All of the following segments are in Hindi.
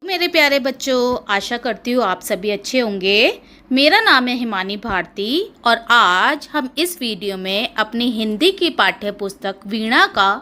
मेरे प्यारे बच्चों, आशा करती हूँ आप सभी अच्छे होंगे। मेरा नाम है हिमानी भारती और आज हम इस वीडियो में अपनी हिंदी की पाठ्य पुस्तक वीणा का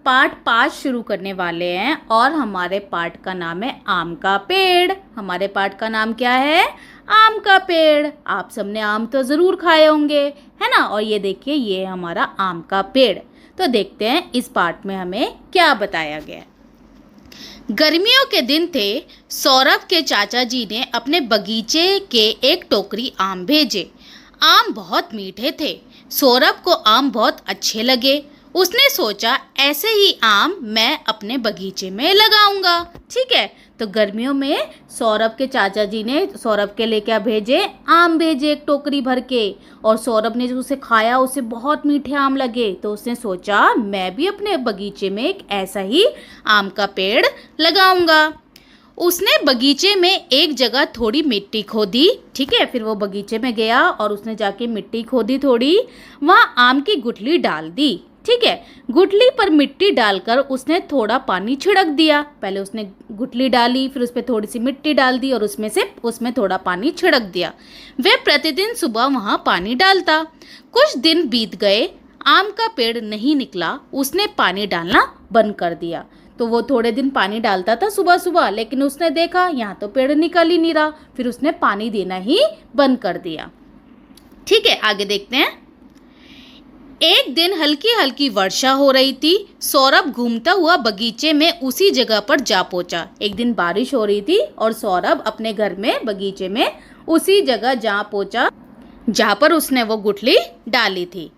पाठ 5 शुरू करने वाले हैं और हमारे पाठ का नाम है आम का पेड़। हमारे पाठ का नाम क्या है? आम का पेड़। आप सबने आम तो ज़रूर खाए होंगे, है ना। और ये देखिए, ये हमारा आम का पेड़। तो देखते हैं इस पाठ में हमें क्या बताया गया है। गर्मियों के दिन थे। सौरभ के चाचा जी ने अपने बगीचे के एक टोकरी आम भेजे। आम बहुत मीठे थे। सौरभ को आम बहुत अच्छे लगे। उसने सोचा ऐसे ही आम मैं अपने बगीचे में लगाऊंगा। ठीक है, तो गर्मियों में सौरभ के चाचा जी ने सौरभ के लिए क्या भेजे? आम भेजे एक टोकरी भर के। और सौरभ ने जो उसे खाया उसे बहुत मीठे आम लगे, तो उसने सोचा मैं भी अपने बगीचे में एक ऐसा ही आम का पेड़ लगाऊंगा। उसने बगीचे में एक जगह थोड़ी मिट्टी खोदी। ठीक है, फिर वो बगीचे में गया और उसने जाके मिट्टी खोदी थोड़ी, वहाँ आम की गुठली डाल दी। ठीक है, गुठली पर मिट्टी डालकर उसने थोड़ा पानी छिड़क दिया। पहले उसने गुठली डाली, फिर उस पर थोड़ी सी मिट्टी डाल दी और उसमें थोड़ा पानी छिड़क दिया। वह प्रतिदिन सुबह वहाँ पानी डालता। कुछ दिन बीत गए, आम का पेड़ नहीं निकला। उसने पानी डालना बंद कर दिया। तो वो थोड़े दिन पानी डालता था सुबह सुबह, लेकिन उसने देखा यहाँ तो पेड़ निकल ही नहीं रहा। फिर उसने पानी देना ही बंद कर दिया। ठीक है, आगे देखते हैं। एक दिन हल्की हल्की वर्षा हो रही थी। सौरभ घूमता हुआ बगीचे में उसी जगह पर जा पहुंचा। एक दिन बारिश हो रही थी और सौरभ अपने घर में बगीचे में उसी जगह जा पहुंचा जहाँ पर उसने वो गुठली डाली थी।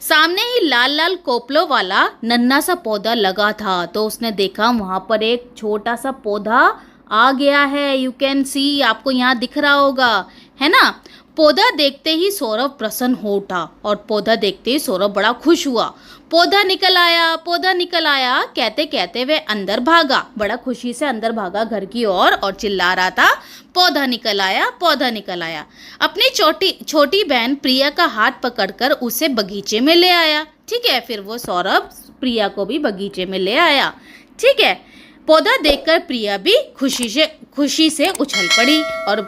सामने ही लाल लाल कोपलों वाला नन्हा सा पौधा लगा था। तो उसने देखा वहाँ पर एक छोटा सा पौधा आ गया है। यू कैन सी, आपको यहाँ दिख रहा होगा, है ना। पौधा देखते ही सौरभ प्रसन्न हो उठा और पौधा देखते ही सौरभ बड़ा खुश हुआ। पौधा निकल आया, पौधा निकल आया कहते कहते वह अंदर भागा। बड़ा खुशी से अंदर भागा घर की ओर और चिल्ला रहा था, पौधा निकल आया, पौधा निकल आया। अपनी छोटी बहन प्रिया का हाथ पकड़कर उसे बगीचे में ले आया। ठीक है, फिर वो सौरभ प्रिया को भी बगीचे में ले आया। ठीक है, पौधा देखकर प्रिया भी खुशी से उछल पड़ी और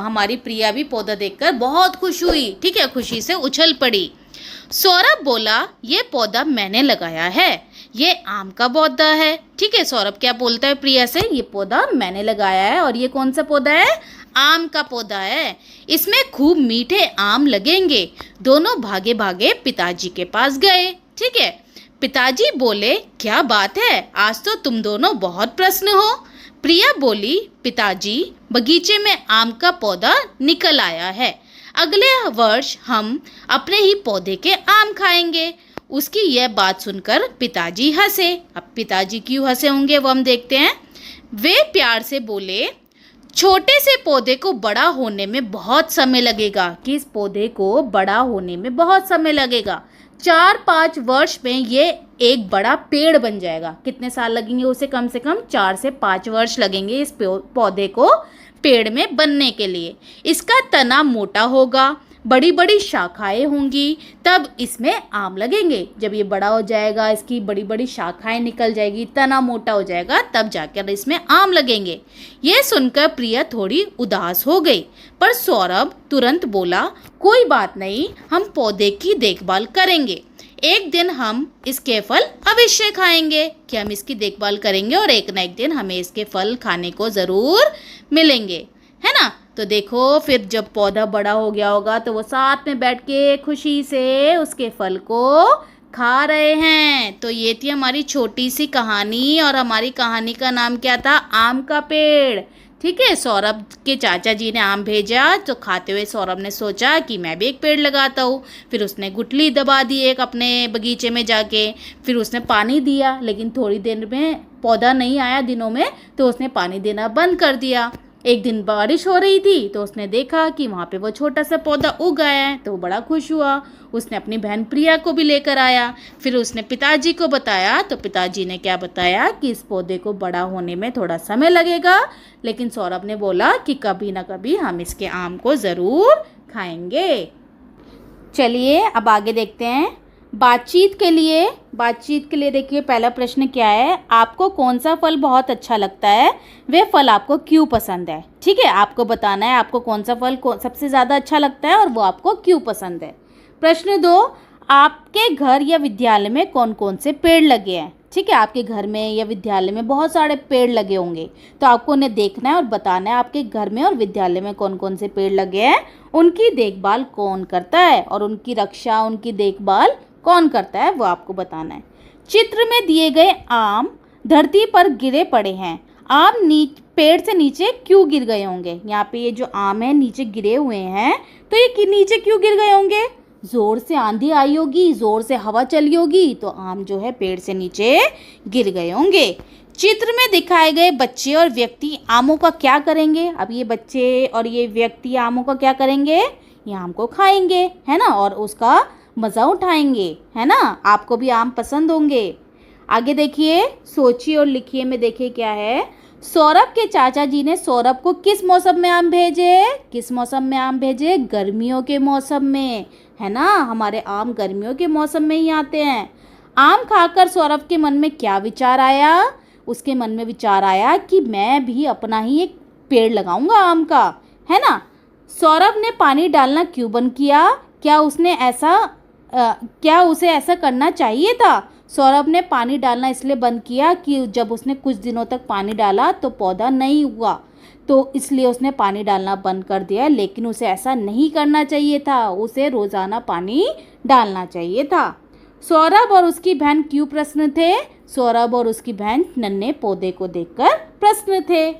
हमारी प्रिया भी पौधा देखकर बहुत खुश हुई। ठीक है, खुशी से उछल पड़ी। सौरभ बोला, ये पौधा मैंने लगाया है, ये आम का पौधा है। ठीक है, सौरभ क्या बोलता है प्रिया से? ये पौधा मैंने लगाया है। और ये कौन सा पौधा है? आम का पौधा है। इसमें खूब मीठे आम लगेंगे। दोनों भागे भागे पिताजी के पास गए। ठीक है, पिताजी बोले, क्या बात है, आज तो तुम दोनों बहुत प्रसन्न हो। प्रिया बोली, पिताजी बगीचे में आम का पौधा निकल आया है। अगले वर्ष हम अपने ही पौधे के आम खाएंगे। उसकी यह बात सुनकर पिताजी हंसे। अब पिताजी क्यों हंसे होंगे वो हम देखते हैं। वे प्यार से बोले, छोटे से पौधे को बड़ा होने में बहुत समय लगेगा। कि इस पौधे को बड़ा होने में बहुत समय लगेगा। 4-5 वर्ष में ये एक बड़ा पेड़ बन जाएगा। कितने साल लगेंगे उसे? कम से कम 4 से 5 वर्ष लगेंगे इस पौधे को पेड़ में बनने के लिए। इसका तना मोटा होगा, बड़ी बड़ी शाखाएं होंगी, तब इसमें आम लगेंगे। जब ये बड़ा हो जाएगा, इसकी बड़ी बड़ी शाखाएं निकल जाएगी, तना मोटा हो जाएगा, तब जाकर इसमें आम लगेंगे। यह सुनकर प्रिया थोड़ी उदास हो गई, पर सौरभ तुरंत बोला, कोई बात नहीं, हम पौधे की देखभाल करेंगे। एक दिन हम इसके फल अवश्य खाएंगे। कि हम इसकी देखभाल करेंगे और एक ना एक दिन हमें इसके फल खाने को ज़रूर मिलेंगे, है ना। तो देखो, फिर जब पौधा बड़ा हो गया होगा तो वो साथ में बैठ के खुशी से उसके फल को खा रहे हैं। तो ये थी हमारी छोटी सी कहानी और हमारी कहानी का नाम क्या था? आम का पेड़। ठीक है, सौरभ के चाचा जी ने आम भेजा तो खाते हुए सौरभ ने सोचा कि मैं भी एक पेड़ लगाता हूँ। फिर उसने गुठली दबा दी एक अपने बगीचे में जाके। फिर उसने पानी दिया, लेकिन थोड़ी देर में पौधा नहीं आया दिनों में, तो उसने पानी देना बंद कर दिया। एक दिन बारिश हो रही थी तो उसने देखा कि वहाँ पे वो छोटा सा पौधा उग आया है, तो वो बड़ा खुश हुआ। उसने अपनी बहन प्रिया को भी लेकर आया। फिर उसने पिताजी को बताया, तो पिताजी ने क्या बताया कि इस पौधे को बड़ा होने में थोड़ा समय लगेगा, लेकिन सौरभ ने बोला कि कभी ना कभी हम इसके आम को ज़रूर खाएंगे। चलिए अब आगे देखते हैं। बातचीत के लिए देखिए पहला प्रश्न क्या है, आपको कौन सा फल बहुत अच्छा लगता है, वह फल आपको क्यों पसंद है। ठीक है, आपको बताना है आपको कौन सा फल सबसे ज़्यादा अच्छा लगता है और वो आपको क्यों पसंद है। प्रश्न 2, आपके घर या विद्यालय में कौन कौन से पेड़ लगे हैं। ठीक है, आपके घर में या विद्यालय में बहुत सारे पेड़ लगे होंगे, तो आपको उन्हें देखना है और बताना है आपके घर में और विद्यालय में कौन कौन से पेड़ लगे हैं, उनकी देखभाल कौन करता है और उनकी रक्षा, उनकी देखभाल कौन करता है, वो आपको बताना है। चित्र में दिए गए आम धरती पर गिरे पड़े हैं, आम पेड़ से नीचे क्यों गिर गए होंगे। यहाँ पे ये जो आम है नीचे गिरे हुए हैं, तो ये नीचे क्यों गिर गए होंगे, जोर से आंधी आई होगी, जोर से हवा चली होगी, तो आम जो है पेड़ से नीचे गिर गए होंगे। चित्र में दिखाए गए बच्चे और व्यक्ति आमों का क्या करेंगे। अब ये बच्चे और ये व्यक्ति आमों का क्या करेंगे, ये आम को खाएंगे, है ना, और उसका मज़ा उठाएंगे, है ना। आपको भी आम पसंद होंगे। आगे देखिए, सोचिए और लिखिए में देखिए क्या है। सौरभ के चाचा जी ने सौरभ को किस मौसम में आम भेजे, किस मौसम में आम भेजे, गर्मियों के मौसम में, है ना। हमारे आम गर्मियों के मौसम में ही आते हैं। आम खाकर सौरभ के मन में क्या विचार आया, उसके मन में विचार आया कि मैं भी अपना ही एक पेड़ लगाऊंगा आम का, है ना। सौरभ ने पानी डालना क्यों बंद किया, क्या उसे ऐसा करना चाहिए था। सौरभ ने पानी डालना इसलिए बंद किया कि जब उसने कुछ दिनों तक पानी डाला तो पौधा नहीं हुआ, तो इसलिए उसने पानी डालना बंद कर दिया। लेकिन उसे ऐसा नहीं करना चाहिए था, उसे रोज़ाना पानी डालना चाहिए था। सौरभ और उसकी बहन क्यों प्रसन्न थे, सौरभ और उसकी बहन नन्हे पौधे को देखकर प्रसन्न थे।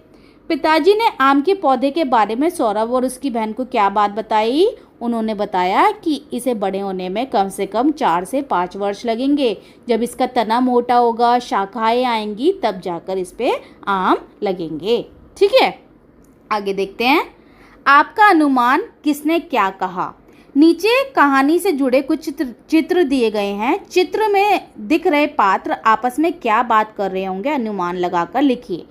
पिताजी ने आम के पौधे के बारे में सौरभ और उसकी बहन को क्या बात बताई, उन्होंने बताया कि इसे बड़े होने में कम से कम 4 से 5 वर्ष लगेंगे। जब इसका तना मोटा होगा, शाखाएं आएंगी, तब जाकर इस पे आम लगेंगे। ठीक है, आगे देखते हैं। आपका अनुमान किसने क्या कहा। नीचे कहानी से जुड़े कुछ चित्र दिए गए हैं। चित्र में दिख रहे पात्र आपस में क्या बात कर रहे होंगे, अनुमान लगाकर लिखिए।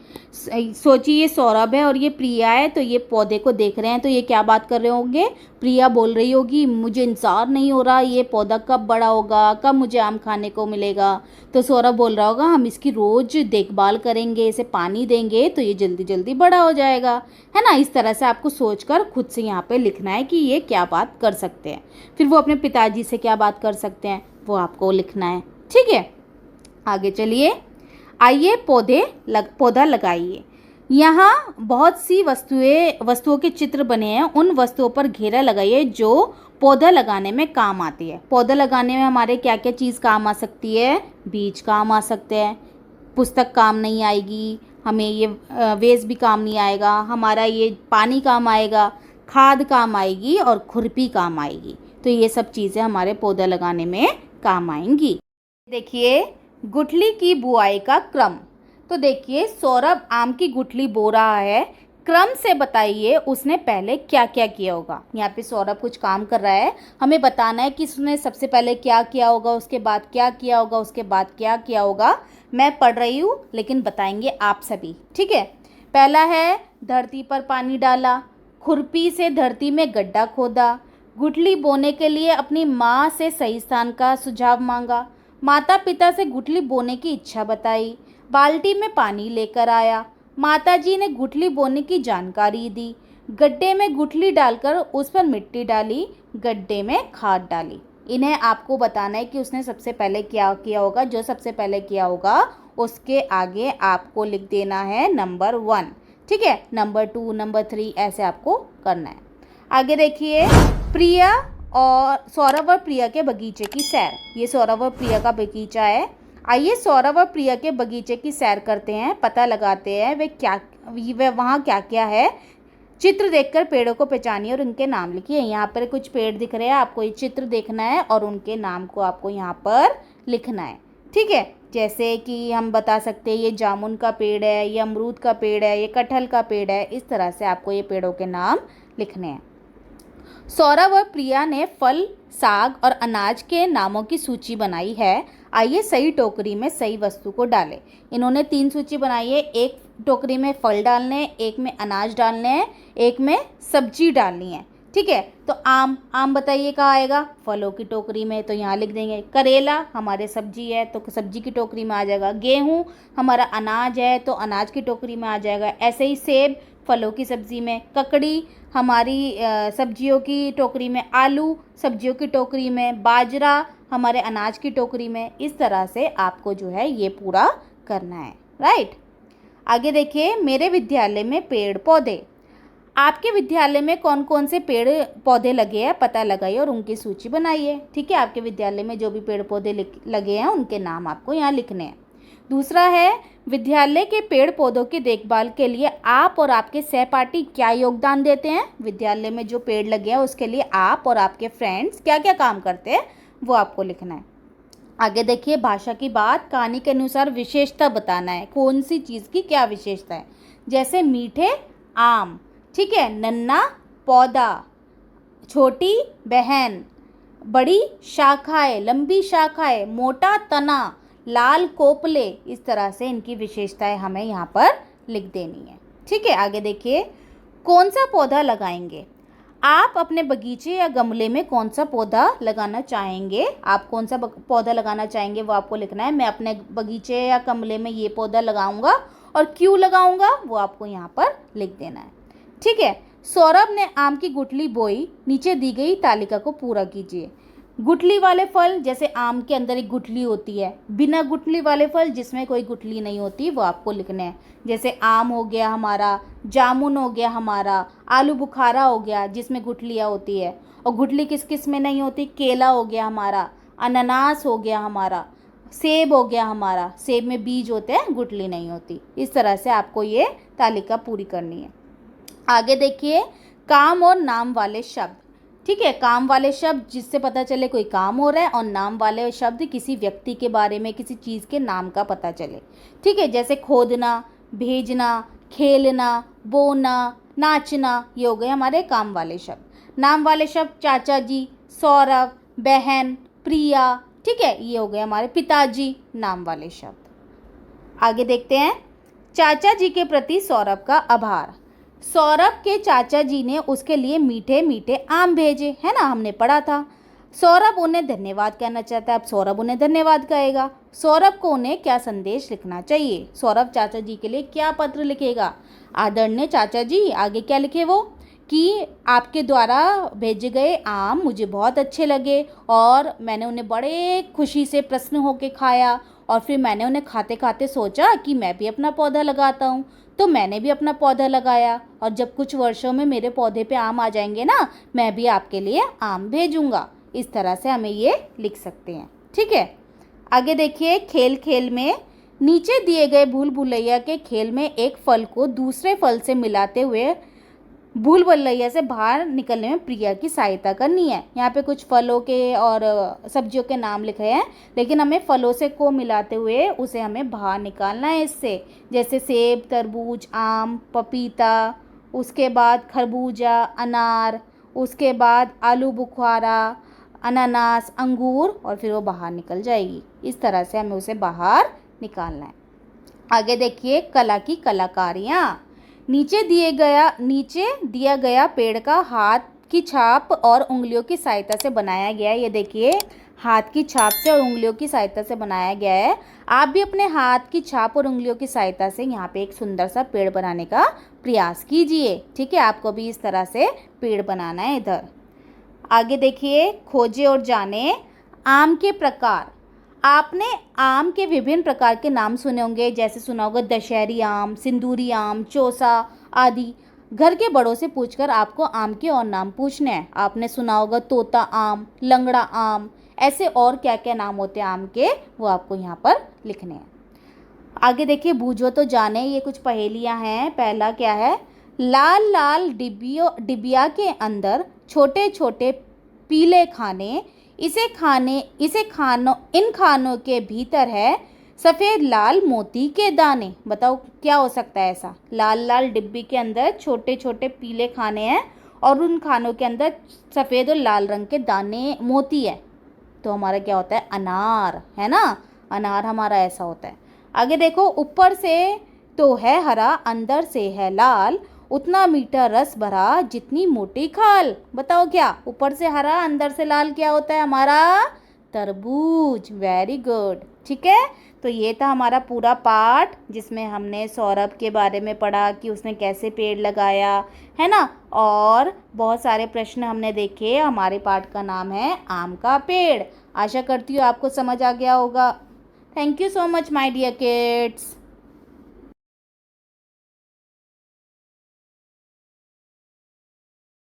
सोचिए, ये सौरभ है और ये प्रिया है, तो ये पौधे को देख रहे हैं, तो ये क्या बात कर रहे होंगे। प्रिया बोल रही होगी, मुझे इंतजार नहीं हो रहा, ये पौधा कब बड़ा होगा, कब मुझे आम खाने को मिलेगा। तो सौरभ बोल रहा होगा, हम इसकी रोज़ देखभाल करेंगे, इसे पानी देंगे, तो ये जल्दी जल्दी बड़ा हो जाएगा, है ना। इस तरह से आपको सोचकर खुद से यहाँ पे लिखना है कि ये क्या बात कर सकते हैं। फिर वो अपने पिताजी से क्या बात कर सकते हैं, वो आपको लिखना है। ठीक है, आगे चलिए। आइए पौधा लगाइए। यहाँ बहुत सी वस्तुओं के चित्र बने हैं, उन वस्तुओं पर घेरा लगाइए जो पौधा लगाने में काम आती है। पौधा लगाने में हमारे क्या क्या चीज़ काम आ सकती है, बीज काम आ सकते हैं, पुस्तक काम नहीं आएगी, हमें ये वेस्ट भी काम नहीं आएगा, हमारा ये पानी काम आएगा, खाद काम आएगी और खुरपी काम आएगी। तो ये सब चीज़ें हमारे पौधा लगाने में काम आएंगी। देखिए, गुठली की बुआई का क्रम। तो देखिए, सौरभ आम की गुठली बो रहा है, क्रम से बताइए उसने पहले क्या क्या किया होगा। यहाँ पे सौरभ कुछ काम कर रहा है, हमें बताना है कि उसने सबसे पहले क्या किया होगा, उसके बाद क्या किया होगा, उसके बाद क्या किया होगा। मैं पढ़ रही हूँ लेकिन बताएंगे आप सभी। ठीक है, पहला है धरती पर पानी डाला, खुरपी से धरती में गड्ढा खोदा, गुठली बोने के लिए अपनी माँ से सही स्थान का सुझाव मांगा, माता पिता से गुठली बोने की इच्छा बताई, बाल्टी में पानी लेकर आया, माताजी ने गुठली बोने की जानकारी दी, गड्ढे में गुठली डालकर उस पर मिट्टी डाली, गड्ढे में खाद डाली। इन्हें आपको बताना है कि उसने सबसे पहले क्या किया होगा। जो सबसे पहले किया होगा उसके आगे आपको लिख देना है नंबर 1। ठीक है, नंबर 2, नंबर 3 ऐसे आपको करना है। आगे देखिए, सौरभ और प्रिया के बगीचे की सैर। ये सौरभ और प्रिया का बगीचा है। आइए सौरभ और प्रिया के बगीचे की सैर करते हैं, पता लगाते हैं वे वहाँ क्या क्या है। चित्र देखकर पेड़ों को पहचानिए और उनके नाम लिखिए। यहाँ पर कुछ पेड़ दिख रहे हैं, आपको ये चित्र देखना है और उनके नाम को आपको यहाँ पर लिखना है। ठीक है, जैसे कि हम बता सकते हैं ये जामुन का पेड़ है, ये अमरूद का पेड़ है, ये कटहल का पेड़ है। इस तरह से आपको ये पेड़ों के नाम लिखने हैं। सौरभ और प्रिया ने फल, साग और अनाज के नामों की सूची बनाई है। आइए सही टोकरी में सही वस्तु को डालें। इन्होंने 3 सूची बनाई है, एक टोकरी में फल डालने हैं, एक में अनाज डालने हैं, एक में सब्जी डालनी है। ठीक है। तो आम, आम बताइए कहाँ आएगा, फलों की टोकरी में, तो यहाँ लिख देंगे। करेला हमारे सब्जी है तो सब्जी की टोकरी में आ जाएगा। गेहूँ हमारा अनाज है तो अनाज की टोकरी में आ जाएगा। ऐसे ही सेब फलों की सब्जी में, ककड़ी हमारी सब्जियों की टोकरी में, आलू सब्जियों की टोकरी में, बाजरा हमारे अनाज की टोकरी में। इस तरह से आपको जो है ये पूरा करना है, राइट। आगे देखिए, मेरे विद्यालय में पेड़ पौधे। आपके विद्यालय में कौन कौन से पेड़ पौधे लगे हैं पता लगाइए और उनकी सूची बनाइए। ठीक है, आपके विद्यालय में जो भी पेड़ पौधे लगे हैं उनके नाम आपको यहाँ लिखने हैं। दूसरा है, विद्यालय के पेड़ पौधों की देखभाल के लिए आप और आपके सहपाठी क्या योगदान देते हैं। विद्यालय में जो पेड़ लगे हैं उसके लिए आप और आपके फ्रेंड्स क्या क्या काम करते हैं वो आपको लिखना है। आगे देखिए, भाषा की बात, कहानी के अनुसार विशेषता बताना है, कौन सी चीज़ की क्या विशेषता है। जैसे मीठे आम, ठीक है, नन्ना पौधा, छोटी बहन, बड़ी शाखाएं, लंबी शाखाएं, मोटा तना, लाल कोपले। इस तरह से इनकी विशेषताएं हमें यहाँ पर लिख देनी है। ठीक है, आगे देखिए, कौन सा पौधा लगाएंगे। आप अपने बगीचे या गमले में कौन सा पौधा लगाना चाहेंगे, आप कौन सा पौधा लगाना चाहेंगे वो आपको लिखना है। मैं अपने बगीचे या गमले में ये पौधा लगाऊंगा और क्यों लगाऊंगा वो आपको यहाँ पर लिख देना है। ठीक है, सौरभ ने आम की गुठली बोई, नीचे दी गई तालिका को पूरा कीजिए। गुठली वाले फल, जैसे आम के अंदर एक गुठली होती है, बिना गुठली वाले फल जिसमें कोई गुठली नहीं होती वो आपको लिखने हैं। जैसे आम हो गया हमारा, जामुन हो गया हमारा, आलू बुखारा हो गया जिसमें गुठलियाँ होती है। और गुठली किस किस में नहीं होती, केला हो गया हमारा, अनानास हो गया हमारा, सेब हो गया हमारा, सेब में बीज होते हैं, गुठली नहीं होती। इस तरह से आपको ये तालिका पूरी करनी है। आगे देखिए, काम और नाम वाले शब्द। ठीक है, काम वाले शब्द जिससे पता चले कोई काम हो रहा है, और नाम वाले शब्द किसी व्यक्ति के बारे में, किसी चीज़ के नाम का पता चले। ठीक है, जैसे खोदना, भेजना, खेलना, बोना, नाचना, ये हो गए हमारे काम वाले शब्द। नाम वाले शब्द, चाचा जी, सौरभ, बहन, प्रिया। ठीक है, ये हो गए हमारे पिताजी, नाम वाले शब्द। आगे देखते हैं, चाचा जी के प्रति सौरभ का आभार। सौरभ के चाचा जी ने उसके लिए मीठे मीठे आम भेजे, है ना, हमने पढ़ा था। सौरभ उन्हें धन्यवाद कहना चाहता है, अब सौरभ उन्हें धन्यवाद कहेगा। सौरभ को उन्हें क्या संदेश लिखना चाहिए, सौरभ चाचा जी के लिए क्या पत्र लिखेगा। आदरणीय चाचा जी, आगे क्या लिखे वो, कि आपके द्वारा भेजे गए आम मुझे बहुत अच्छे लगे और मैंने उन्हें बड़े खुशी से प्रसन्न होकर खाया, और फिर मैंने उन्हें खाते खाते सोचा कि मैं भी अपना पौधा लगाता हूँ, तो मैंने भी अपना पौधा लगाया, और जब कुछ वर्षों में मेरे पौधे पे आम आ जाएंगे ना, मैं भी आपके लिए आम भेजूंगा। इस तरह से हमें ये लिख सकते हैं। ठीक है, आगे देखिए, खेल खेल में, नीचे दिए गए भूल भुलैया के खेल में एक फल को दूसरे फल से मिलाते हुए भूल भुलैया से बाहर निकलने में प्रिया की सहायता करनी है। यहाँ पे कुछ फलों के और सब्जियों के नाम लिख रहे हैं, लेकिन हमें फलों से को मिलाते हुए उसे हमें बाहर निकालना है इससे। जैसे सेब, तरबूज, आम, पपीता, उसके बाद खरबूजा, अनार, उसके बाद आलू बुखारा, अनानास, अंगूर, और फिर वो बाहर निकल जाएगी। इस तरह से हमें उसे बाहर निकालना है। आगे देखिए, कला की कलाकारियाँ। नीचे दिया गया पेड़ का हाथ की छाप और उंगलियों की सहायता से बनाया गया है। ये देखिए, हाथ की छाप से और उंगलियों की सहायता से बनाया गया है। आप भी अपने हाथ की छाप और उंगलियों की सहायता से यहाँ पे एक सुंदर सा पेड़ बनाने का प्रयास कीजिए। ठीक है, आपको भी इस तरह से पेड़ बनाना है इधर। आगे देखिए, खोजे और जाने आम के प्रकार। आपने आम के विभिन्न प्रकार के नाम सुने होंगे, जैसे सुना होगा दशहरी आम, सिंदूरी आम, चौसा आदि। घर के बड़ों से पूछकर आपको आम के और नाम पूछने हैं। आपने सुना होगा तोता आम, लंगड़ा आम, ऐसे और क्या क्या नाम होते हैं आम के, वो आपको यहाँ पर लिखने हैं। आगे देखिए, बूझो तो जाने, ये कुछ पहेलियाँ हैं। पहला क्या है, लाल लाल डिबिया के अंदर छोटे छोटे पीले खाने, इन खानों के भीतर है सफ़ेद लाल मोती के दाने। बताओ क्या हो सकता है ऐसा, लाल लाल डिब्बी के अंदर छोटे छोटे पीले खाने हैं और उन खानों के अंदर सफ़ेद और लाल रंग के दाने, मोती है। तो हमारा क्या होता है, अनार, है ना, अनार हमारा ऐसा होता है। आगे देखो, ऊपर से तो है हरा, अंदर से है लाल, उतना मीठा रस भरा जितनी मोटी खाल। बताओ क्या? ऊपर से हरा अंदर से लाल क्या होता है हमारा? तरबूज। Very good. ठीक है, तो ये था हमारा पूरा पाठ जिसमें हमने सौरभ के बारे में पढ़ा कि उसने कैसे पेड़ लगाया, है ना। और बहुत सारे प्रश्न हमने देखे। हमारे पाठ का नाम है आम का पेड़। आशा करती हूँ आपको समझ आ गया होगा। Thank you so much my dear kids.